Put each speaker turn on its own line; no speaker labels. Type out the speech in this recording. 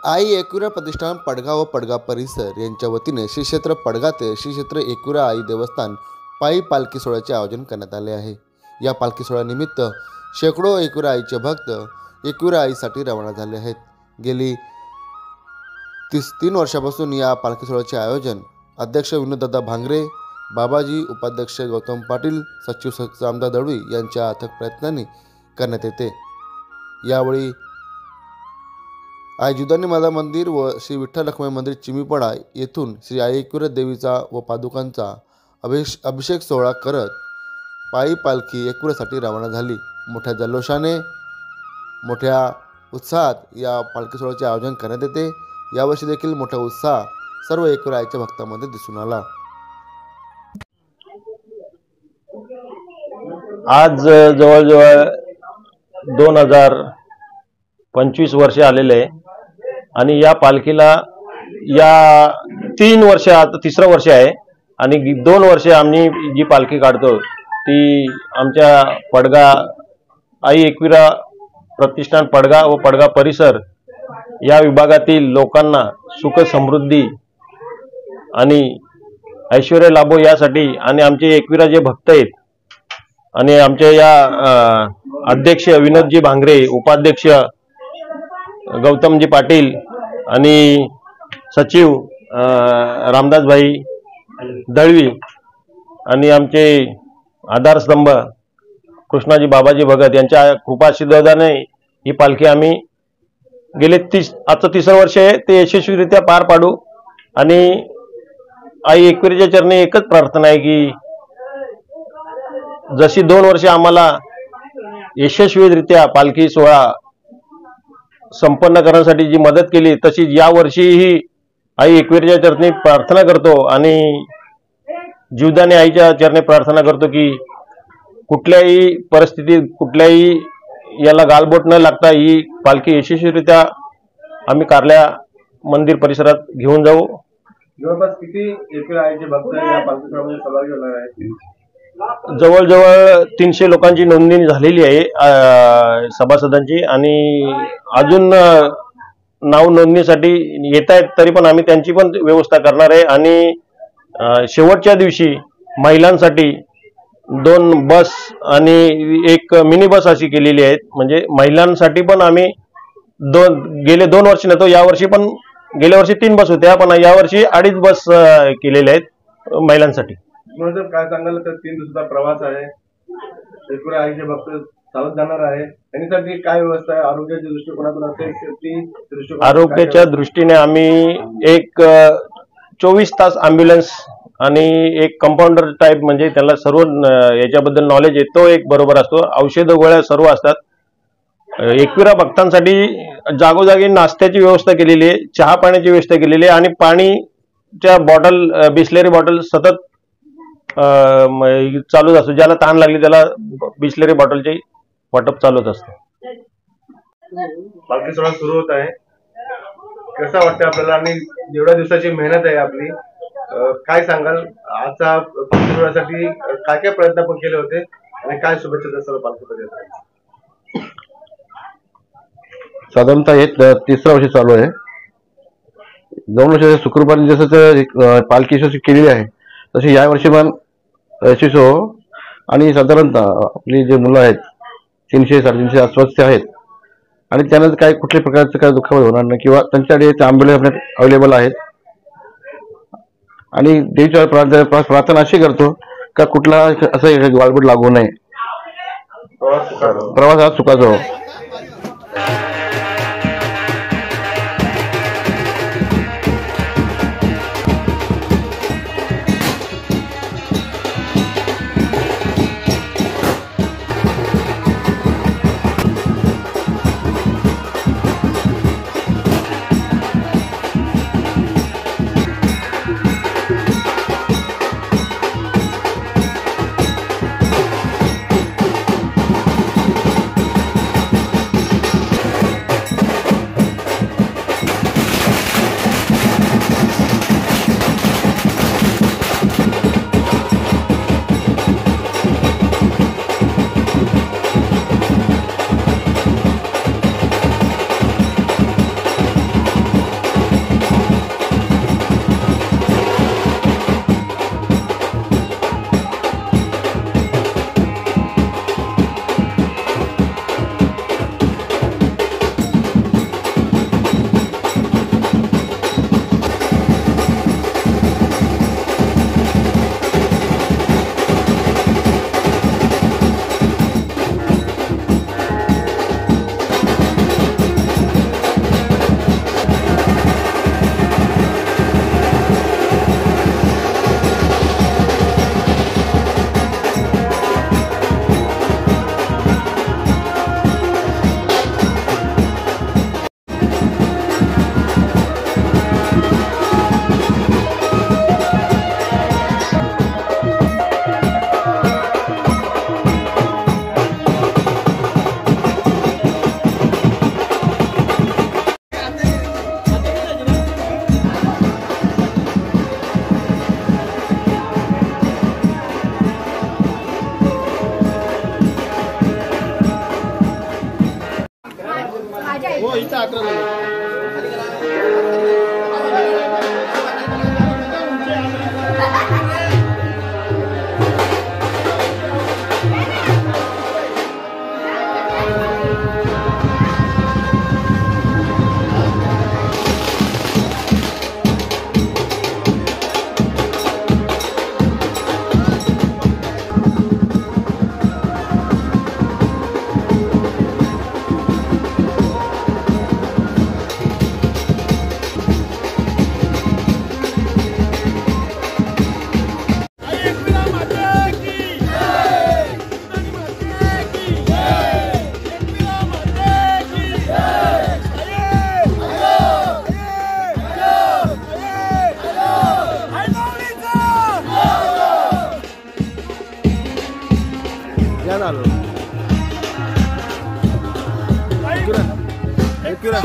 आई एकविरा प्रतिष्ठान पडगा व पडगा परिसर यांच्या वतीने श्री क्षेत्र पडगा ते श्री क्षेत्र एकविरा आई देवस्थान पायी पालखी सोहळ्याचे आयोजन करण्यात आले आहे। या पालखी सोहळ्यानिमित्त शेकडो एकविरा आईचे भक्त एकविरा आईसाठी रवाना झाले आहेत। गेली 3 वर्षापासून या पालखी सोहळ्याचे आयोजन अध्यक्ष विनोददादा भांगरे, बाबाजी, उपाध्यक्ष गौतम पाटील, सचिव रामदास दळवी यांच्या अथक प्रयत्नांनी करण्यात येते। यावेळी आई जुदानी माता मंदिर व श्री विठ्ठल रखुमाई मंदिर चिमीपडा येथून श्री आई एकविरा देवीचा व पादुकांचा अभिषेक सोहळा करत पायी पालखी एकविरासाठी रवाना झाली। मोठ्या जल्लोषाने मोठ्या उत्साहात या पालखी सोहळ्याचे आयोजन करण्यात येते। यावर्षी देखील मोठा उत्साह सर्व एकविरा आईच्या भक्तांमध्ये दिसून आला।
आज जवळजवळ 2025 वर्ष आलेले आणि या पालखीला या 3 वर्ष आता 3रं वर्ष आहे आणि 2 वर्ष आम्ही जी पालखी काढतो ती आमच्या पडगा आई एकविरा प्रतिष्ठान पडगा व पडगा परिसर या विभागातील लोकांना सुख समृद्धी आणि ऐश्वर्य लाभो यासाठी आणि आमचे एकविरा जे भक्त आहेत आणि आमचे या अध्यक्ष विनोदजी भांगरे, उपाध्यक्ष गौतमजी पाटील आणि सचिव रामदासभाई दळवी आणि आमचे आधारस्तंभ कृष्णाजी बाबाजी भगत यांच्या कृपाआशीर्वादाने ही पालखी आम्ही गेले आजचं 3रं वर्ष आहे ते यशस्वीरित्या पार पाडू। आणि आई एकविराच्या चरणी एकच प्रार्थना आहे की जशी 2 वर्ष आम्हाला यशस्वीरित्या पालखी सोहळा संपन्न करण्यासाठी जी मदत केली तशी या वर्षीही आई एकविराच्या चरणी प्रार्थना करतो आणि जीवदानी आईच्या चरणी प्रार्थना करतो की कुठल्याही परिस्थितीत कुठल्याही याला गालबोट न लागता ही पालखी यशस्वीरित्या आम्ही कारल्या मंदिर परिसरात घेऊन जाऊ।
जवळपास किती एकविरा आईचे भक्त या पालखी सोहळ्यामध्ये सहभागी होणार आहेत?
जवळजवळ 300 लोकांची नोंदणी झालेली आहे सभासदांची आणि अजून नाव नोंदणीसाठी येत आहेत, तरी पण आम्ही त्यांची पण व्यवस्था करणार आहे। आणि शेवटच्या दिवशी महिलांसाठी 2 बस आणि 1 मिनी बस अशी केलेली आहेत। म्हणजे महिलांसाठी पण आम्ही गेले 2 वर्ष नव्हतो, यावर्षी पण गेल्या वर्षी 3 बस होत्या पण यावर्षी 2.5 बस केलेल्या आहेत महिलांसाठी।
काय सांगाल तर 3 दिवसाचा प्रवास आहे, एकविरा आईचे भक्त चालत जाणार आहे, त्यांच्यासाठी काय व्यवस्था आहे? आरोग्याच्या दृष्टिकोनातून असेल
आरोग्याच्या दृष्टीने आम्ही एक 24 तास ॲम्ब्युलन्स आणि एक कंपाऊंडर टाईप म्हणजे त्याला सर्व याच्याबद्दल नॉलेज येतो एक बरोबर असतो, औषध गोळ्या सर्व असतात। एकविरा भक्तांसाठी जागोजागी नाश्त्याची व्यवस्था केलेली आहे, चहा पाण्याची व्यवस्था केलेली आहे आणि पाणीच्या बॉटल बिस्लेरी बॉटल सतत चालूच असतो। ज्याला तहान लागली त्याला बिस्लेरी बॉटलचे वाटप चालूच असतं।
पालखी सोहळा सुरू होत आहे, कसं वाटतं आपल्याला आणि जेवढ्या दिवसाची मेहनत आहे आपली, काय सांगाल? आजचा पालखी सोहळ्यासाठी काय काय प्रयत्न पण केले होते आणि काय शुभेच्छा सर्व पालखीपर्यंत?
साधारणतः हे 3रं वर्ष चालू आहे। 2 वर्ष सुखरूपाने जसं पालखी यशस्वी केलेली आहे तशी या वर्षी पण यशस्वी हो। आणि साधारणतः आपली जे मुलं आहेत 300-350 आसपासचे आहेत आणि त्यांना काय कुठल्याही प्रकारचं काय दुःख होणार नाही किंवा त्यांच्याकडे ॲम्ब्युलन्स अवेलेबल आहेत। आणि देवीच्या प्रार्थना अशी करतो का कुठला असं गालबोट लागू नये, प्रवास हा सुखाचा हो।
एकविरा